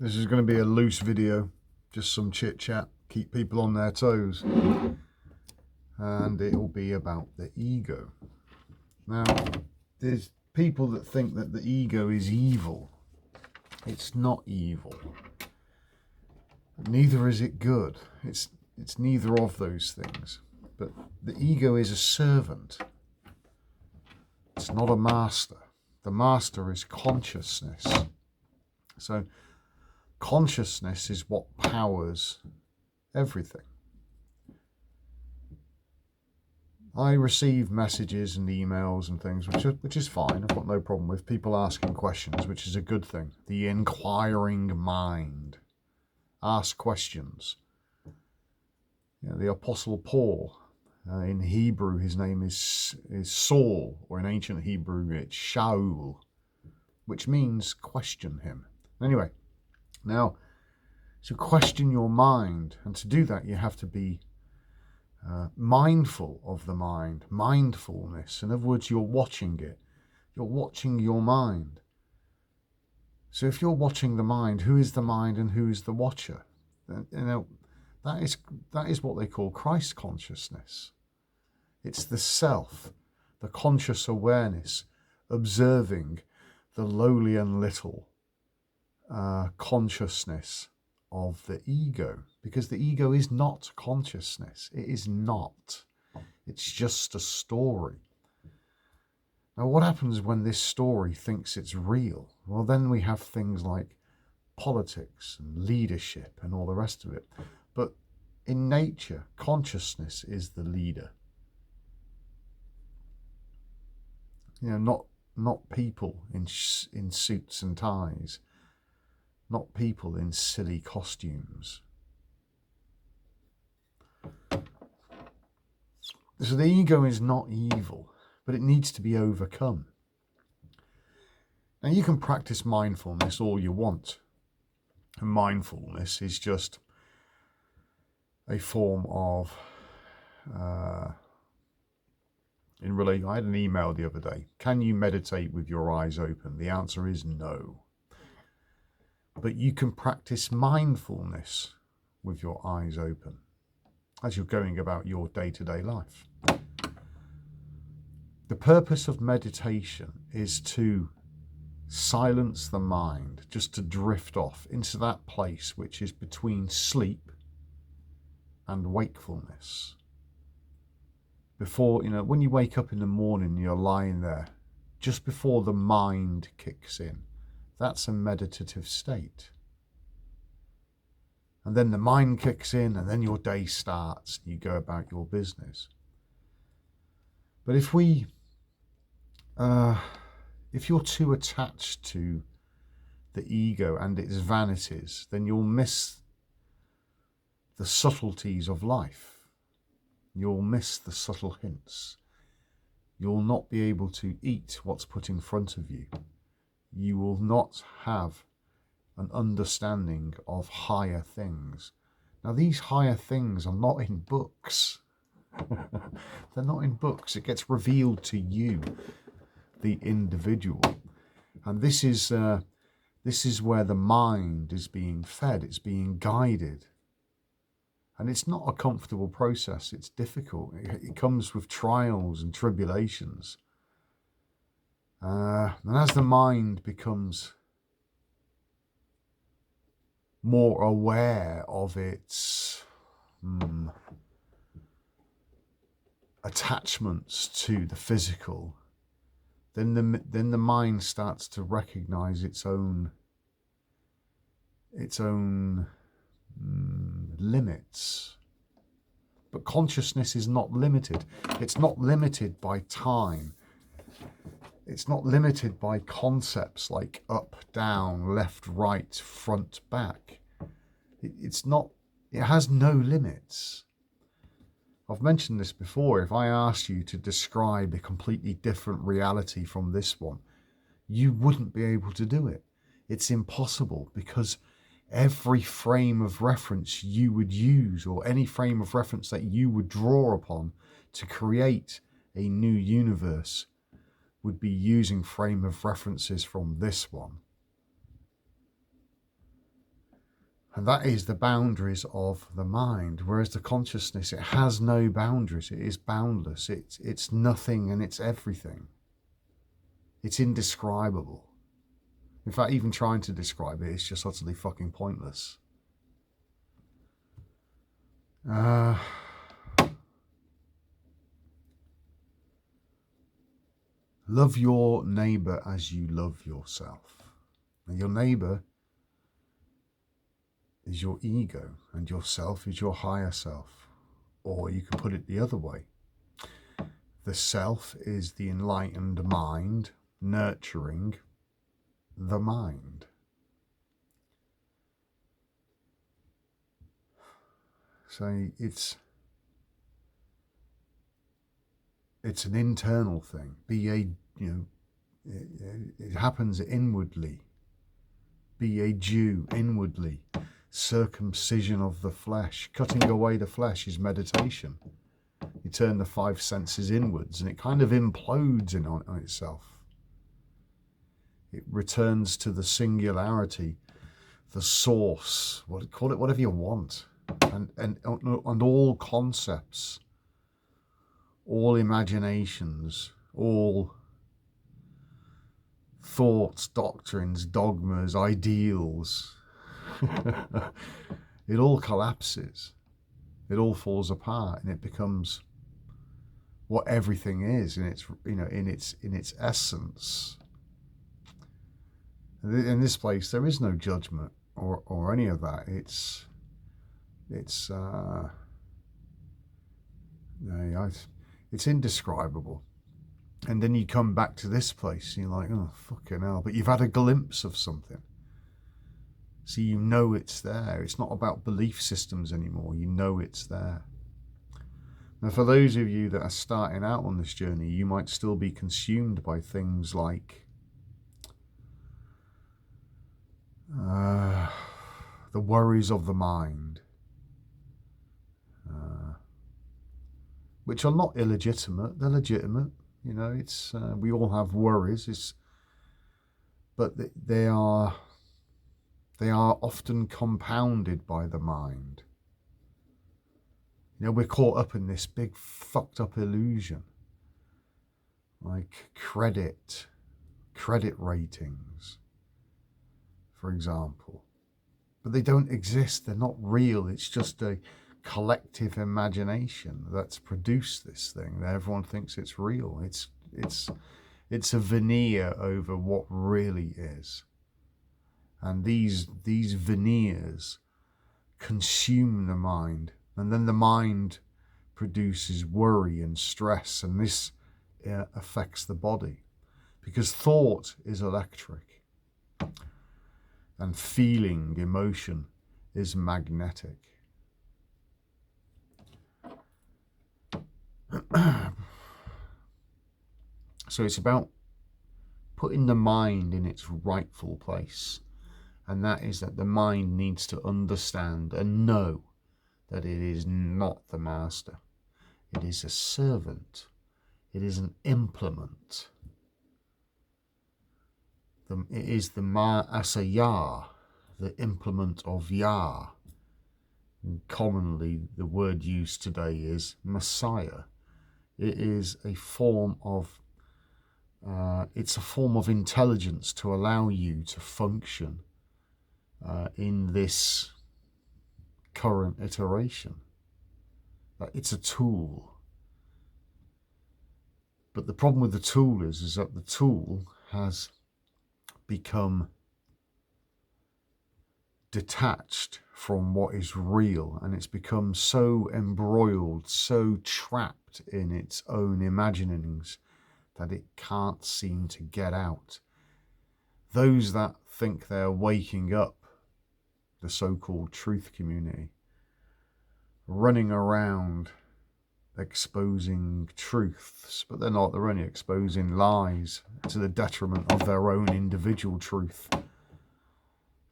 This is going to be a loose video, just some chit chat, keep people on their toes, and it'll be about the ego. Now, there's people that think that the ego is evil. It's not evil. Neither is it good. It's neither of those things. But the ego is a servant. It's not a master. The master is consciousness. So consciousness is what powers everything. I receive messages and emails and things, which is fine. I've got no problem with people asking questions, which is a good thing. The inquiring mind. Ask questions. You know, the Apostle Paul, in Hebrew, his name is Saul, or in ancient Hebrew, it's Shaul, which means question him. Anyway, now, to question your mind, and to do that, you have to be mindful of the mind, mindfulness. In other words, you're watching it. You're watching your mind. So if you're watching the mind, who is the mind and who is the watcher? You know, that is what they call Christ consciousness. It's the self, the conscious awareness, observing the lowly and little consciousness of the ego, because the ego is not consciousness. It is not. It's just a story. Now, what happens when this story thinks it's real? Well, then we have things like politics and leadership and all the rest of it. But in nature, consciousness is the leader. You know, not people in suits and ties, not people in silly costumes. So the ego is not evil, but it needs to be overcome. Now, you can practice mindfulness all you want. And mindfulness is just a form of, I had an email the other day. Can you meditate with your eyes open? The answer is no. But you can practice mindfulness with your eyes open as you're going about your day-to-day life. The purpose of meditation is to silence the mind, just to drift off into that place which is between sleep and wakefulness. Before, when you wake up in the morning, you're lying there, just before the mind kicks in. That's a meditative state. And then the mind kicks in, and then your day starts, and you go about your business. But if you're too attached to the ego and its vanities, then you'll miss the subtleties of life. You'll miss the subtle hints. You'll not be able to eat what's put in front of you. You will not have an understanding of higher things. Now, these higher things are not in books. They're not in books. It gets revealed to you, the individual. And this is where the mind is being fed. It's being guided. And it's not a comfortable process. It's difficult. It comes with trials and tribulations. And as the mind becomes more aware of its attachments to the physical, then the mind starts to recognize its own limits. But consciousness is not limited. It's not limited by time. It's not limited by concepts like up, down, left, right, front, back. It has no limits. I've mentioned this before. If I asked you to describe a completely different reality from this one, you wouldn't be able to do it. It's impossible, because every frame of reference you would use, or any frame of reference that you would draw upon to create a new universe, would be using frame of references from this one. And that is the boundaries of the mind. Whereas the consciousness, it has no boundaries. It is boundless. It's nothing and it's everything. It's indescribable. In fact, even trying to describe it is just utterly fucking pointless. Love your neighbour as you love yourself. And your neighbour is your ego, and yourself is your higher self. Or you can put it the other way. The self is the enlightened mind nurturing the mind. So it's an internal thing. It happens inwardly. Be a Jew inwardly. Circumcision of the flesh. Cutting away the flesh is meditation. You turn the five senses inwards and it kind of implodes in on itself. It returns to the singularity, the source, call it whatever you want. And all concepts, all imaginations, all thoughts, doctrines, dogmas, ideals, it all collapses. It all falls apart, and it becomes what everything is in its essence. In this place, there is no judgment or any of that. It's indescribable. And then you come back to this place, and you're like, oh fucking hell! But you've had a glimpse of something. So you know it's there. It's not about belief systems anymore. You know it's there. Now, for those of you that are starting out on this journey, you might still be consumed by things like the worries of the mind, which are not illegitimate. They're legitimate. You know, it's we all have worries. But they are often compounded by the mind. You know, we're caught up in this big fucked up illusion, like credit ratings, for example. But they don't exist. They're not real. It's just a collective imagination that's produced this thing that everyone thinks it's real. It's a veneer over what really is. And these veneers consume the mind, and then the mind produces worry and stress, and this affects the body, because thought is electric and feeling, emotion, is magnetic. So it's about putting the mind in its rightful place. And that is that the mind needs to understand and know that it is not the master. It is a servant. It is an implement. It is the Ma'asa Yah, the implement of Yah. And commonly, the word used today is Messiah. It is a form of intelligence to allow you to function in this current iteration. It's a tool. But the problem with the tool is that the tool has become detached from what is real, and it's become so embroiled, so trapped in its own imaginings that it can't seem to get out. Those that think they're waking up, the so-called truth community, running around exposing truths, but they're not. They're only exposing lies to the detriment of their own individual truth.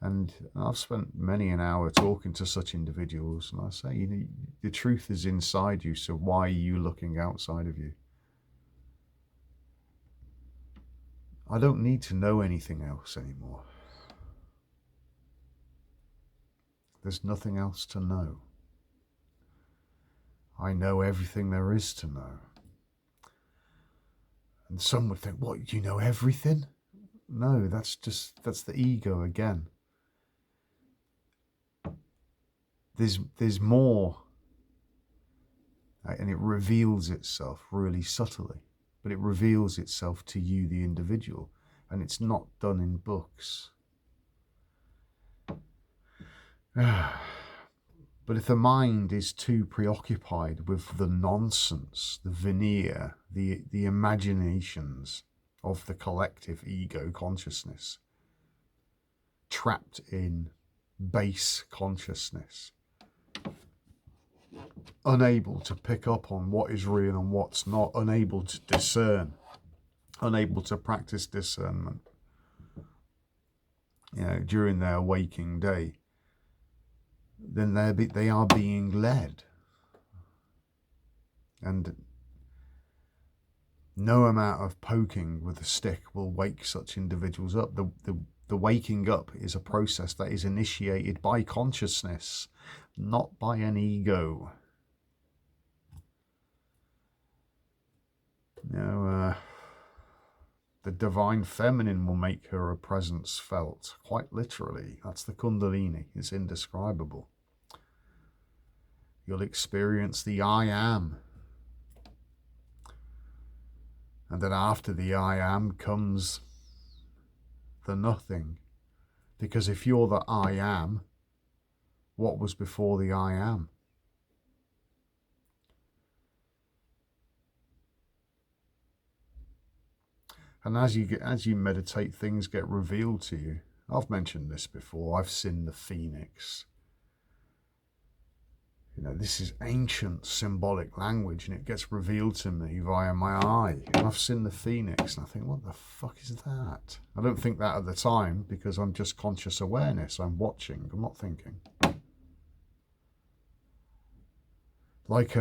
And I've spent many an hour talking to such individuals, and I say, you know, the truth is inside you, so why are you looking outside of you? I don't need to know anything else anymore. There's nothing else to know. I know everything there is to know. And some would think, what, you know everything? No, that's the ego again. There's more, and it reveals itself really subtly, but it reveals itself to you, the individual, and it's not done in books. But if the mind is too preoccupied with the nonsense, the veneer, the imaginations of the collective ego consciousness, trapped in base consciousness, unable to pick up on what is real and what's not, unable to discern, unable to practice discernment, during their waking day, then they are being led. And no amount of poking with a stick will wake such individuals up. The waking up is a process that is initiated by consciousness, not by an ego. The divine feminine will make her presence felt, quite literally. That's the Kundalini. It's indescribable. You'll experience the I am. And then after the I am comes the nothing. Because if you're the I am, what was before the I am? And as you meditate, things get revealed to you. I've mentioned this before. I've seen the phoenix. This is ancient symbolic language, and it gets revealed to me via my eye. And I've seen the phoenix, and I think, what the fuck is that? I don't think that at the time, because I'm just conscious awareness. I'm watching. I'm not thinking. Like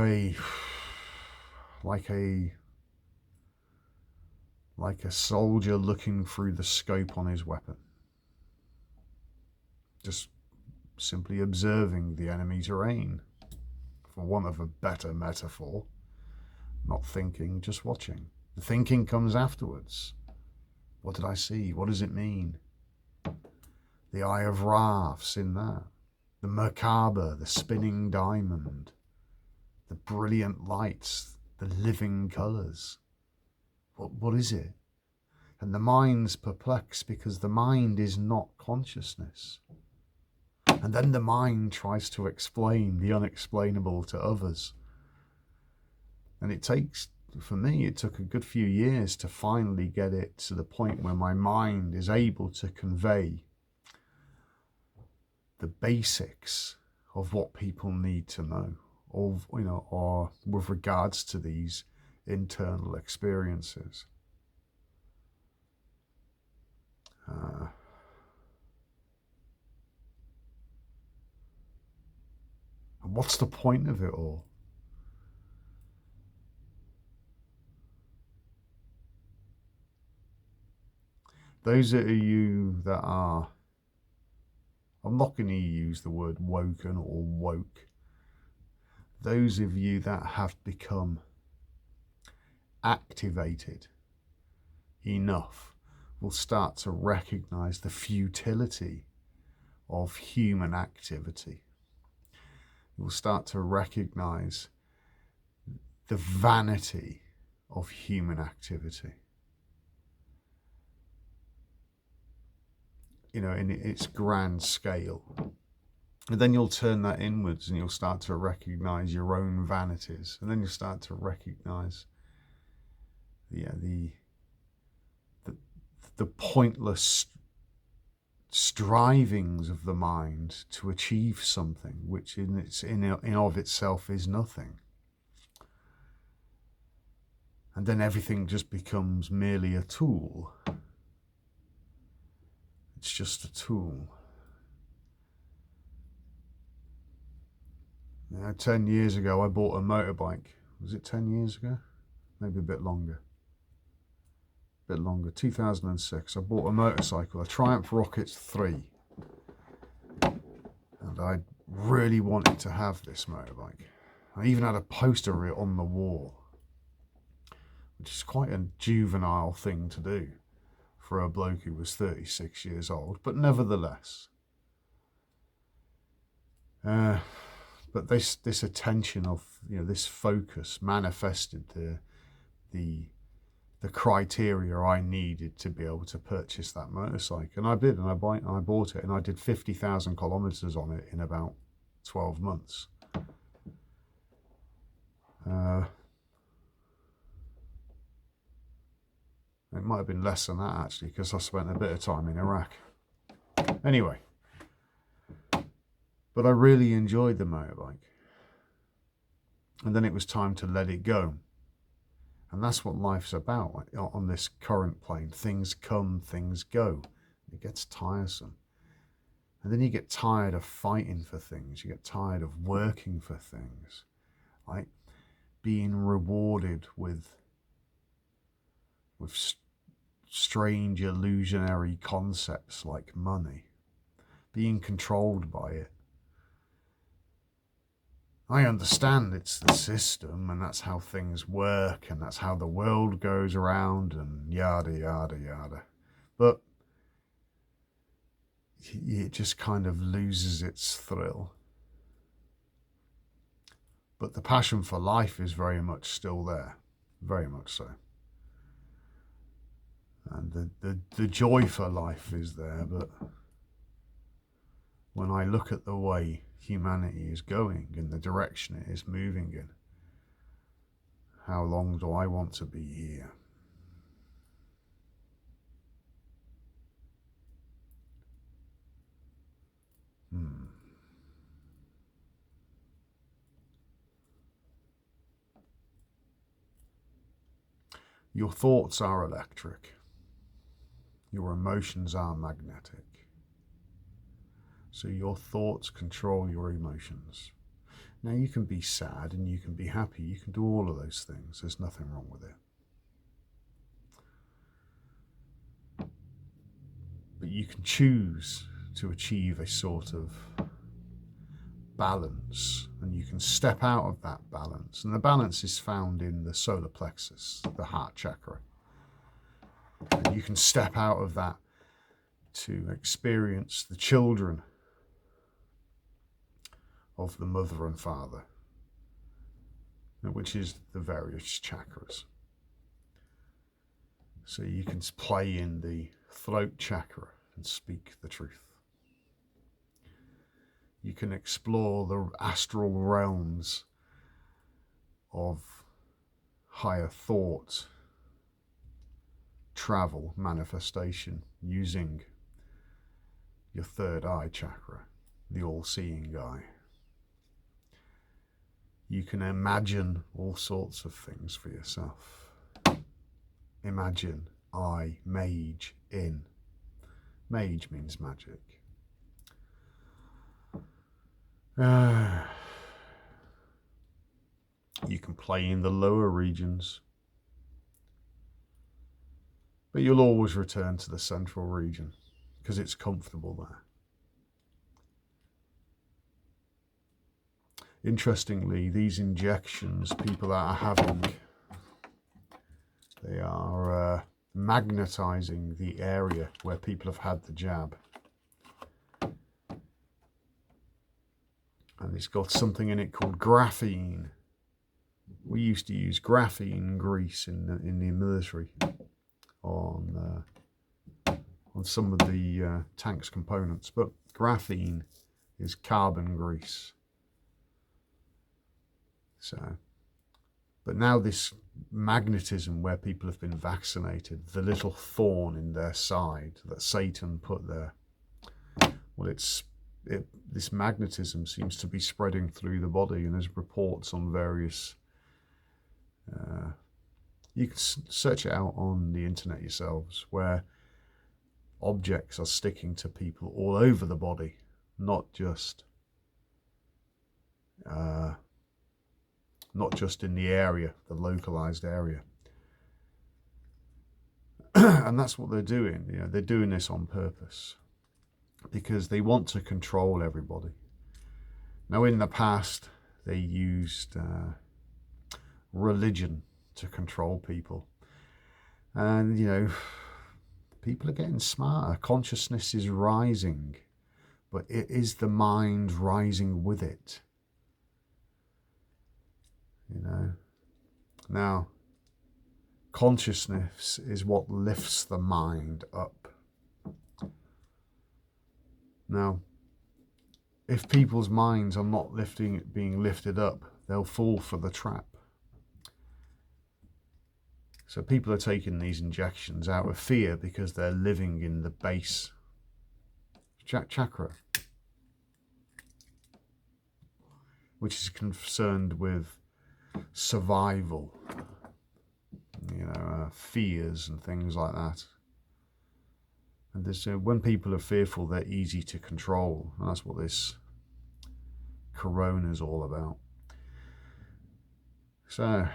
a soldier looking through the scope on his weapon. Just simply observing the enemy terrain, for want of a better metaphor. Not thinking, just watching. The thinking comes afterwards. What did I see? What does it mean? The Eye of Ra, I've seen that. The Merkaba, the spinning diamond. The brilliant lights, the living colours. What is it? And the mind's perplexed because the mind is not consciousness. And then the mind tries to explain the unexplainable to others. And it took a good few years to finally get it to the point where my mind is able to convey the basics of what people need to know, or with regards to these internal experiences. And what's the point of it all? Those of you that are, I'm not going to use the word woken or woke. Those of you that have become activated enough will start to recognize the futility of human activity. You will start to recognize the vanity of human activity. In its grand scale. And then you'll turn that inwards and you'll start to recognize your own vanities. And then you'll start to recognize the pointless strivings of the mind to achieve something which in of itself is nothing. And then everything just becomes merely a tool. It's just a tool. 10 years ago I bought a motorbike. Was it 10 years ago? Maybe a bit longer. 2006, I bought a motorcycle, a Triumph Rocket 3. And child, I really wanted to have this motorbike. I even had a poster of it on the wall, which is quite a juvenile thing to do for a bloke who was 36 years old, but nevertheless. But this attention of, this focus manifested the criteria I needed to be able to purchase that motorcycle, and I did, and I bought it, and I did 50,000 kilometers on it in about 12 months. It might have been less than that, actually, because I spent a bit of time in Iraq. Anyway, but I really enjoyed the motorbike. And then it was time to let it go. And that's what life's about on this current plane. Things come, things go. It gets tiresome. And then you get tired of fighting for things. You get tired of working for things. Like being rewarded with strange illusionary concepts like money, being controlled by it. I understand it's the system, and that's how things work, and that's how the world goes around, and yada, yada, yada. But it just kind of loses its thrill. But the passion for life is very much still there, very much so. And the joy for life is there, but when I look at the way humanity is going in the direction it is moving in, how long do I want to be here? Your thoughts are electric. Your emotions are magnetic. So your thoughts control your emotions. Now you can be sad and you can be happy. You can do all of those things. There's nothing wrong with it. But you can choose to achieve a sort of balance, and you can step out of that balance. And the balance is found in the solar plexus, the heart chakra. And you can step out of that to experience the children of the mother and father, which is the various chakras. So you can play in the throat chakra and speak the truth. You can explore the astral realms of higher thought, travel, manifestation, using your third eye chakra, the all-seeing eye. You can imagine all sorts of things for yourself. Imagine I, mage, in. Mage means magic. You can play in the lower regions, but you'll always return to the central region because it's comfortable there. Interestingly, these injections people are having, they are magnetizing the area where people have had the jab. And it's got something in it called graphene. We used to use graphene grease in the military on some of the tank's components, but graphene is carbon grease. So, but now this magnetism where people have been vaccinated, the little thorn in their side that Satan put there, well, this magnetism seems to be spreading through the body, and there's reports on various, you can search it out on the internet yourselves, where objects are sticking to people all over the body, not just in the area, the localized area. And that's what they're doing. They're doing this on purpose, because they want to control everybody. Now, in the past, they used religion to control people. And, you know, people are getting smarter. Consciousness is rising, but it is the mind rising with it. You know, now, consciousness is what lifts the mind up. Now, if people's minds are not being lifted up, they'll fall for the trap. So people are taking these injections out of fear because they're living in the base chakra, which is concerned with survival, you know, fears and things like that. And this, when people are fearful, they're easy to control. And that's what this corona is all about. So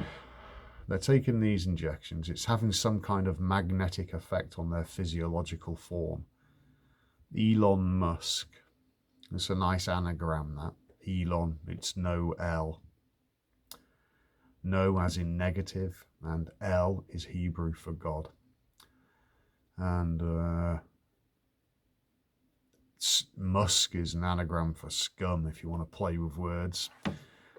they're taking these injections. It's having some kind of magnetic effect on their physiological form. Elon Musk. It's a nice anagram, that. Elon, it's no L. No as in negative, and L is Hebrew for God. And Musk is an anagram for scum, if you want to play with words.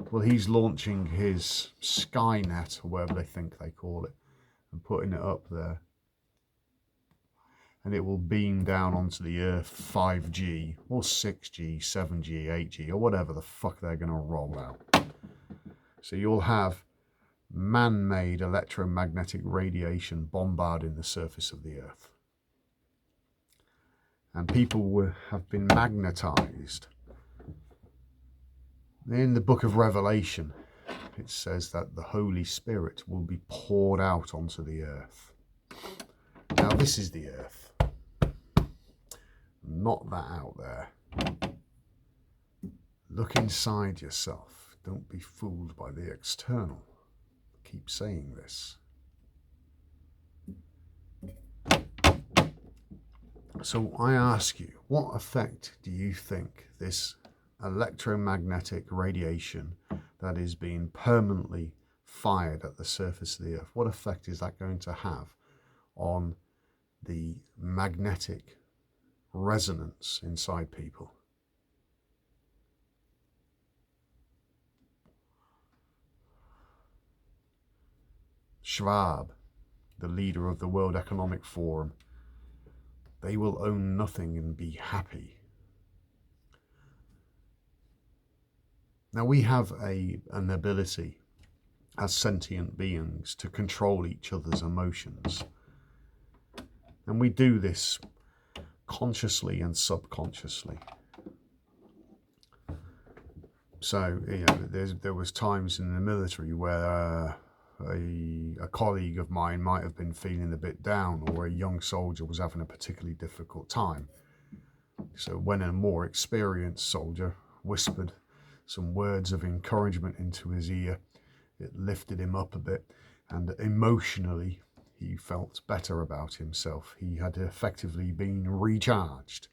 Well, he's launching his Skynet, or whatever they think they call it, and putting it up there. And it will beam down onto the Earth 5G, or 6G, 7G, 8G, or whatever the fuck they're going to roll out. So you'll have man-made electromagnetic radiation bombarding the surface of the Earth. And people have been magnetized. In the book of Revelation, it says that the Holy Spirit will be poured out onto the earth. Now, this is the earth, not that out there. Look inside yourself. Don't be fooled by the external. Keep saying this. So I ask you, what effect do you think this electromagnetic radiation that is being permanently fired at the surface of the earth, what effect is that going to have on the magnetic resonance inside people? Schwab, the leader of the World Economic Forum, they will own nothing and be happy. Now, we have an ability as sentient beings to control each other's emotions. And we do this consciously and subconsciously. So, you know, there was times in the military where a colleague of mine might have been feeling a bit down, or a young soldier was having a particularly difficult time. So when a more experienced soldier whispered some words of encouragement into his ear, it lifted him up a bit, and emotionally he felt better about himself. He had effectively been recharged.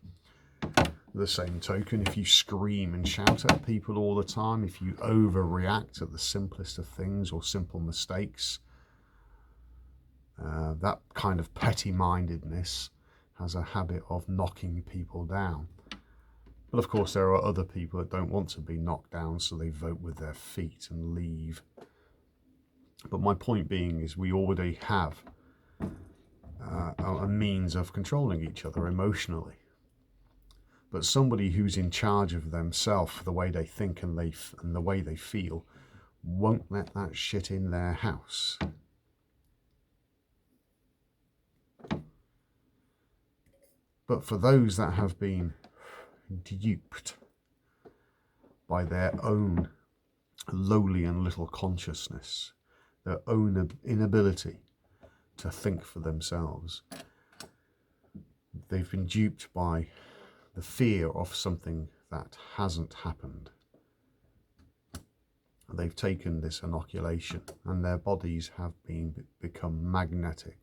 The same token, if you scream and shout at people all the time, if you overreact at the simplest of things or simple mistakes, that kind of petty-mindedness has a habit of knocking people down. But of course, there are other people that don't want to be knocked down, so they vote with their feet and leave. But my point being is we already have a means of controlling each other emotionally. But somebody who's in charge of themselves, the way they think and the way they feel, won't let that shit in their house. But for those that have been duped by their own lowly and little consciousness, their own inability to think for themselves, they've been duped by the fear of something that hasn't happened. They've taken this inoculation and their bodies have become magnetic.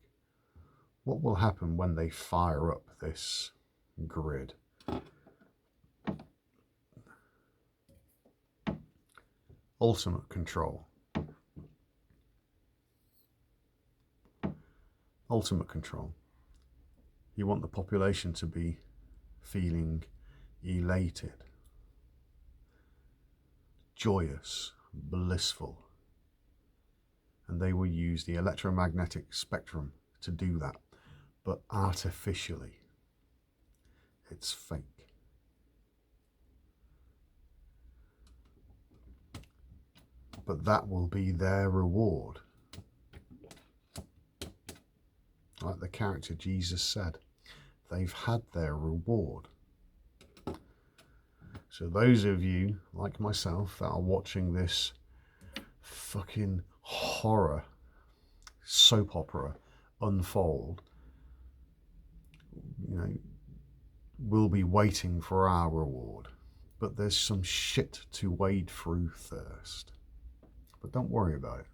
What will happen when they fire up this grid? ultimate control. Ultimate control. You want the population to be feeling elated, joyous, blissful. And they will use the electromagnetic spectrum to do that, but artificially. It's fake. But that will be their reward. Like the character Jesus said, they've had their reward. So those of you, like myself, that are watching this fucking horror soap opera unfold, you know, we'll be waiting for our reward. But there's some shit to wade through first. But don't worry about it.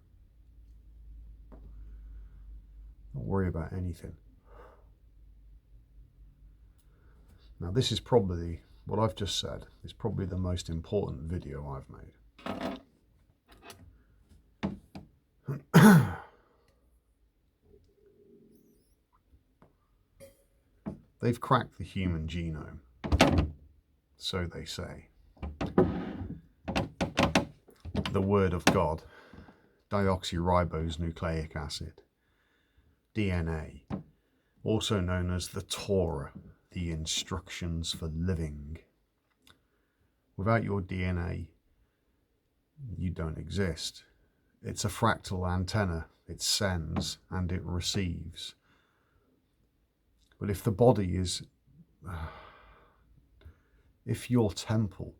Don't worry about anything. Now this is probably, what I've just said, is probably the most important video I've made. They've cracked the human genome, so they say. The word of God, deoxyribose nucleic acid, DNA, also known as the Torah, the instructions for living. Without your DNA, you don't exist. It's a fractal antenna. It sends and it receives. But if the body is, if your temple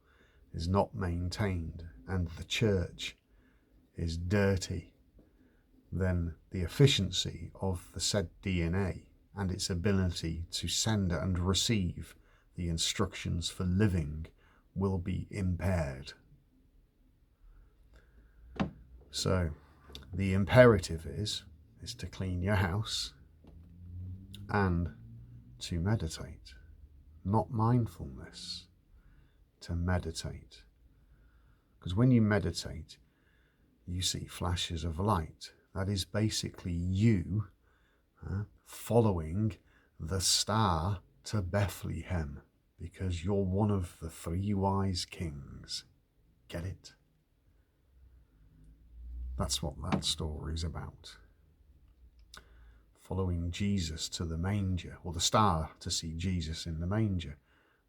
is not maintained and the church is dirty, then the efficiency of the said DNA and its ability to send and receive the instructions for living will be impaired. So the imperative is to clean your house and to meditate. Not mindfulness, to meditate. Because when you meditate, you see flashes of light. That is basically you following the star to Bethlehem, because you're one of the 3 wise kings. Get it? That's what that story's about. Following Jesus to the manger, or the star to see Jesus in the manger,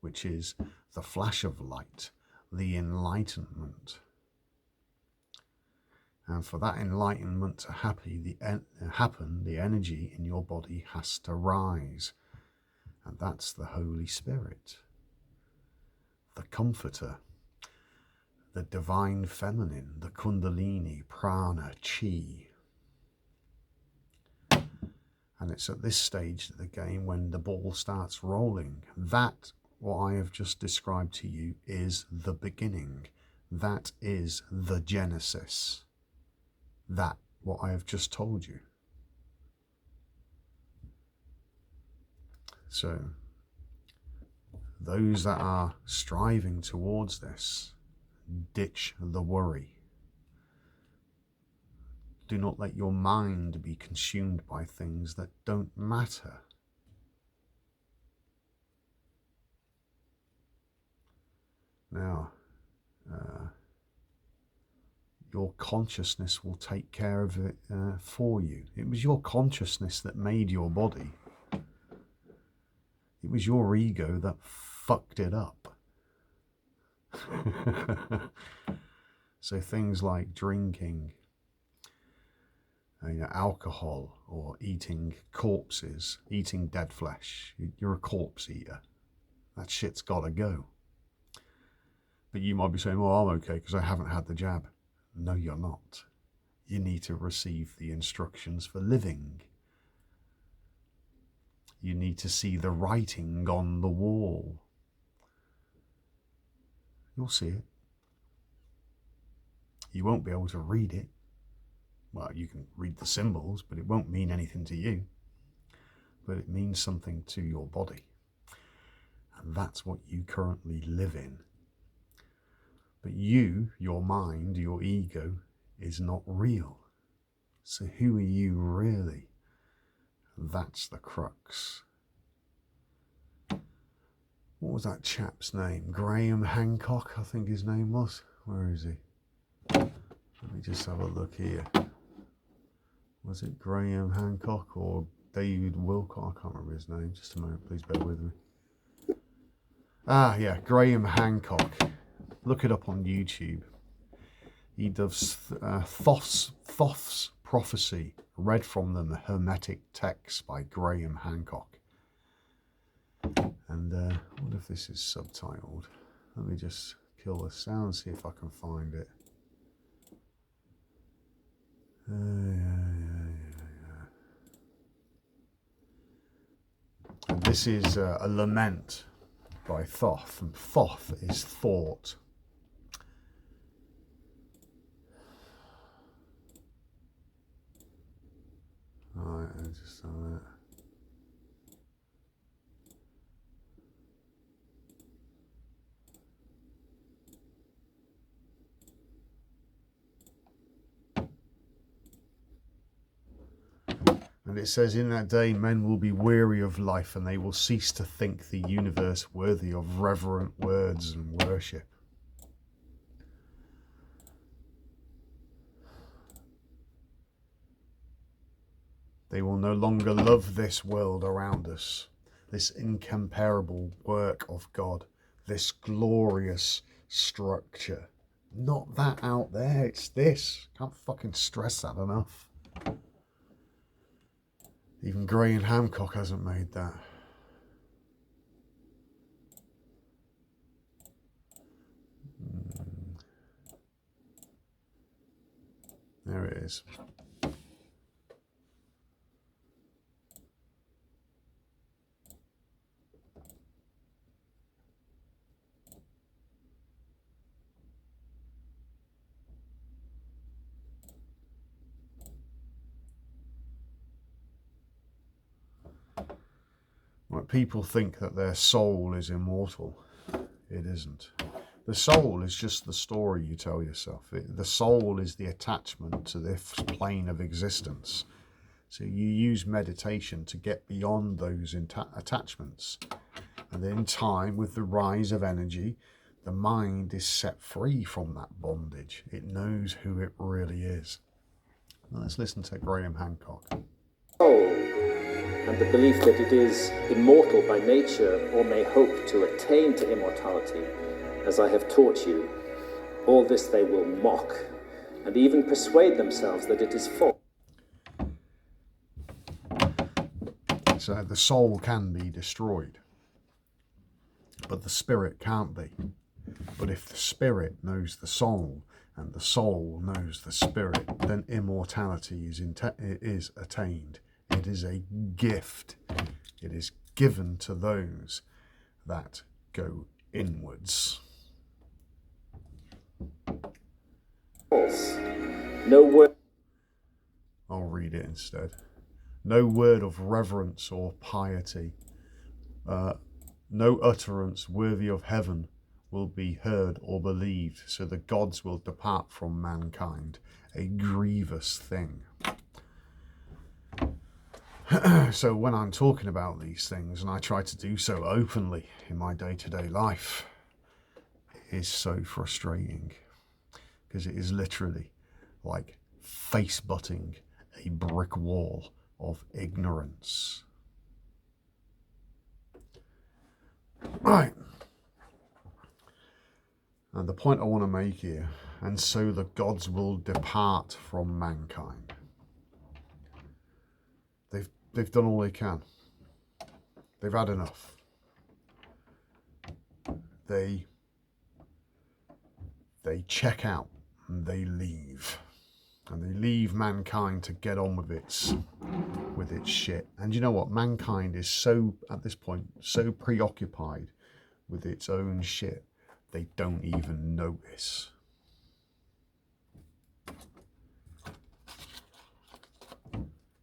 which is the flash of light, the enlightenment. And for that enlightenment to happen, the energy in your body has to rise. And that's the Holy Spirit, the Comforter, the Divine Feminine, the Kundalini, Prana, Chi. And it's at this stage of the game when the ball starts rolling. That, what I have just described to you, is the beginning. That is the Genesis. That, what I have just told you. So, those that are striving towards this, ditch the worry. Do not let your mind be consumed by things that don't matter. Now, your consciousness will take care of it for you. It was your consciousness that made your body. It was your ego that fucked it up. So things like drinking, alcohol, or eating corpses, eating dead flesh. You're a corpse eater. That shit's got to go. But you might be saying, well, I'm okay because I haven't had the jab. No, you're not. You need to receive the instructions for living. You need to see the writing on the wall. You'll see it. You won't be able to read it. Well, you can read the symbols, but it won't mean anything to you. But it means something to your body. And that's what you currently live in. But you, your mind, your ego, is not real. So who are you really? That's the crux. What was that chap's name? Graham Hancock, I think his name was. Where is he? Let me just have a look here. Was it Graham Hancock or David Wilcock? I can't remember his name. Just a moment, please bear with me. Ah, yeah, Graham Hancock. Look it up on YouTube. He does Thoth's Prophecy, read from the Hermetic Texts by Graham Hancock. And what if this is subtitled? Let me just kill the sound, see if I can find it. And this is a lament by Thoth, and Thoth is thought. Alright, I just saw that. And it says, in that day men will be weary of life, and they will cease to think the universe worthy of reverent words and worship. They will no longer love this world around us, this incomparable work of God, this glorious structure. Not that out there, it's this. Can't fucking stress that enough. Even Graham Hancock hasn't made that. There it is. Right, people think that their soul is immortal. It isn't. The soul is just the story you tell yourself. The soul is the attachment to this plane of existence. So you use meditation to get beyond those attachments. And in time, with the rise of energy, the mind is set free from that bondage. It knows who it really is. Now let's listen to Graham Hancock. And the belief that it is immortal by nature or may hope to attain to immortality, as I have taught you, all this they will mock and even persuade themselves that it is false. So the soul can be destroyed, but the spirit can't be. But if the spirit knows the soul and the soul knows the spirit, then immortality is attained. It is a gift. It is given to those that go inwards. No word. I'll read it instead. No word of reverence or piety, no utterance worthy of heaven will be heard or believed, so the gods will depart from mankind, a grievous thing. So when I'm talking about these things, and I try to do so openly in my day-to-day life, it is so frustrating, because it is literally like face-butting a brick wall of ignorance. Right. And the point I want to make here, and so the gods will depart from mankind. They've done all they can. They've had enough. They check out and they leave. And they leave mankind to get on with its shit. And you know what? Mankind is so, at this point, so preoccupied with its own shit, they don't even notice.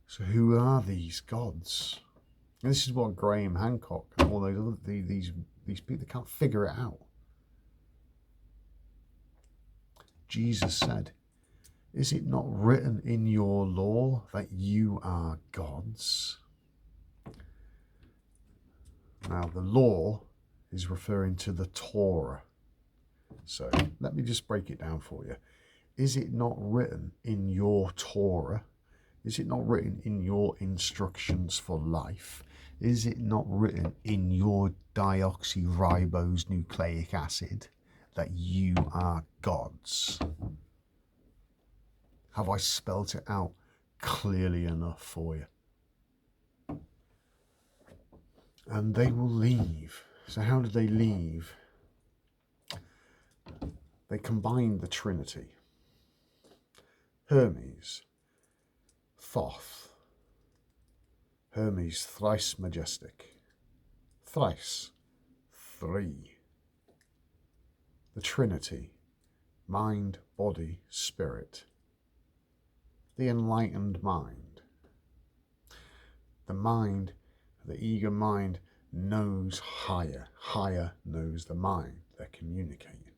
So who are these gods? And this is what Graham Hancock and all those other these people, they can't figure it out. Jesus said, is it not written in your law that you are gods? Now, the law is referring to the Torah. So let me just break it down for you. Is it not written in your Torah? Is it not written in your instructions for life? Is it not written in your deoxyribose nucleic acid that you are gods? Have I spelt it out clearly enough for you? And they will leave. So how did they leave? They combined the Trinity. Hermes, Thoth. Hermes, thrice majestic. Thrice, three. The Trinity, mind, body, spirit. The enlightened mind. The mind, the eager mind, knows higher. Higher knows the mind. They're communicating.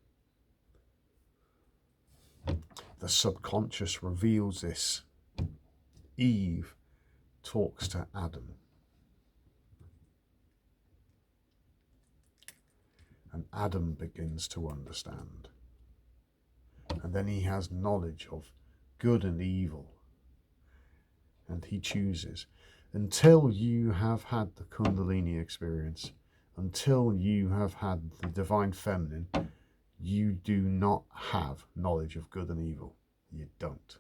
The subconscious reveals this. Eve talks to Adam. And Adam begins to understand. And then he has knowledge of good and evil. And he chooses. Until you have had the Kundalini experience, until you have had the divine feminine, you do not have knowledge of good and evil. You don't.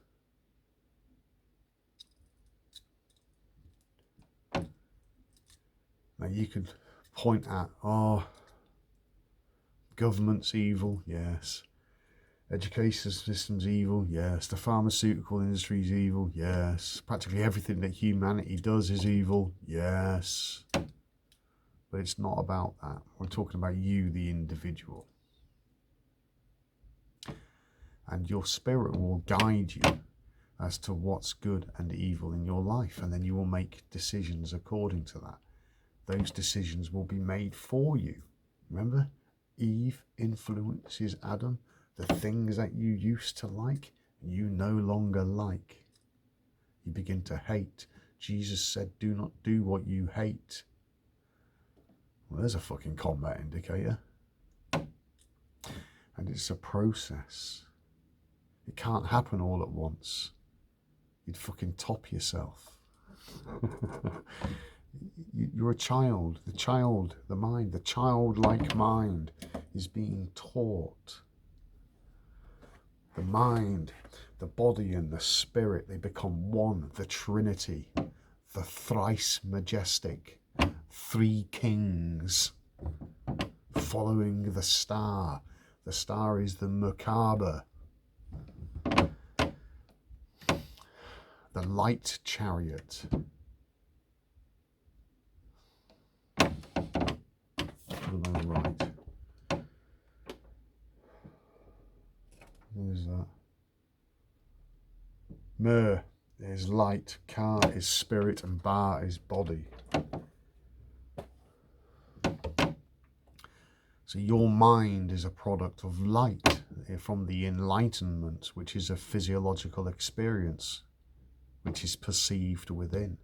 Now you could point at, government's evil, yes. Education system's evil, yes. The pharmaceutical industry's evil, yes. Practically everything that humanity does is evil, yes. But it's not about that. We're talking about you, the individual. And your spirit will guide you as to what's good and evil in your life. And then you will make decisions according to that. Those decisions will be made for you. Remember, Eve influences Adam. The things that you used to like, you no longer like. You begin to hate. Jesus said, do not do what you hate. Well, there's a fucking combat indicator. And it's a process. It can't happen all at once. You'd fucking top yourself. You're a child. The child, the mind, the childlike mind is being taught. The mind, the body and the spirit, they become one. The Trinity, the thrice majestic, three kings following the star. The star is the Merkaba. The light chariot. Right. What is that? Mer is light, Ka is spirit, and Ba is body. So your mind is a product of light from the enlightenment, which is a physiological experience, which is perceived within.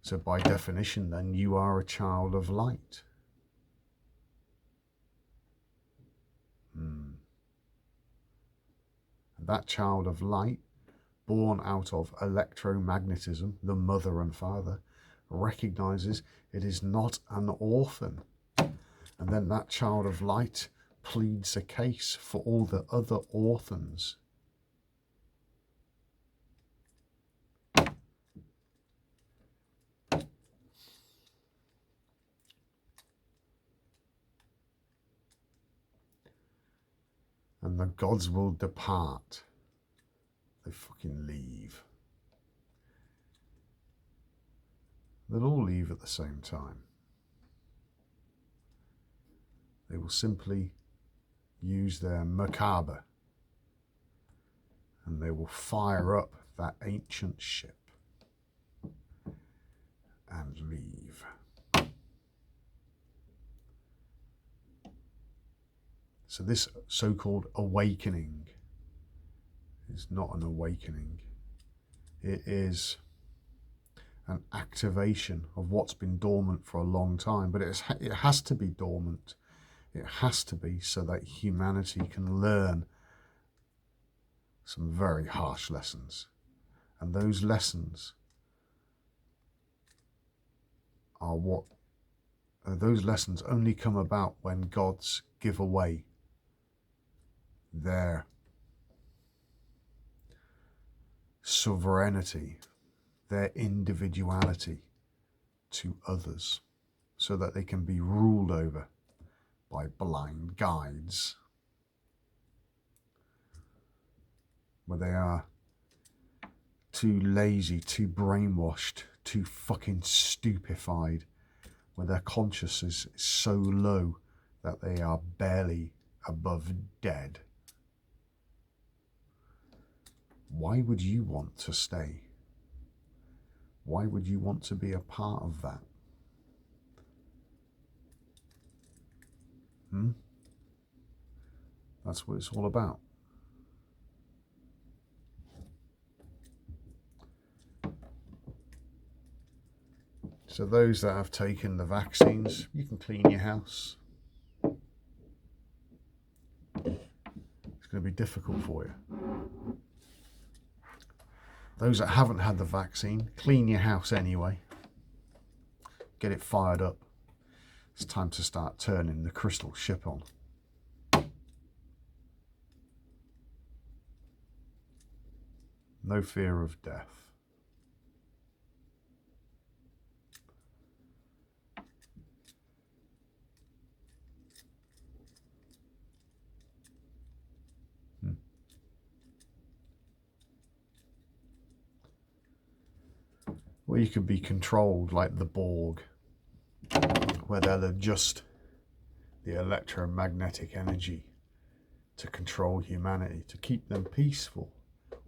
So by definition, then, you are a child of light. And that child of light, born out of electromagnetism, the mother and father, recognizes it is not an orphan. And then that child of light pleads a case for all the other orphans. And the gods will depart. They fucking leave. They'll all leave at the same time. They will simply use their Merkaba and they will fire up that ancient ship and leave. So this so-called awakening is not an awakening. It is an activation of what's been dormant for a long time, but it has to be dormant. It has to be so that humanity can learn some very harsh lessons. And those lessons are those lessons only come about when gods give away their sovereignty, their individuality to others, so that they can be ruled over by blind guides, where they are too lazy, too brainwashed, too fucking stupefied, where their consciousness is so low that they are barely above dead. Why would you want to stay? Why would you want to be a part of that? That's what it's all about. So those that have taken the vaccines, you can clean your house. It's going to be difficult for you. Those that haven't had the vaccine, clean your house anyway. Get it fired up. It's time to start turning the crystal ship on. No fear of death. Or you could be controlled like the Borg, where they'll adjust the electromagnetic energy to control humanity, to keep them peaceful.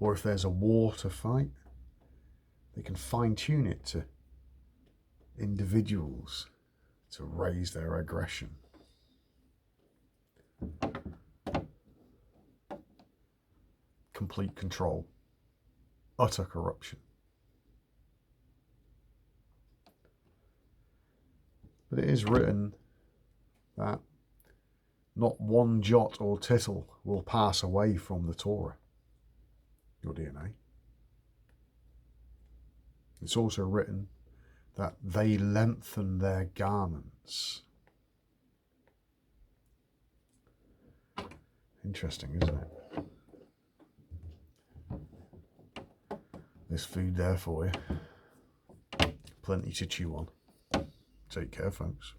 Or if there's a war to fight, they can fine-tune it to individuals to raise their aggression. Complete control. Utter corruption. But it is written that not one jot or tittle will pass away from the Torah, your DNA. It's also written that they lengthen their garments. Interesting, isn't it? There's food there for you. Plenty to chew on. Take care, folks.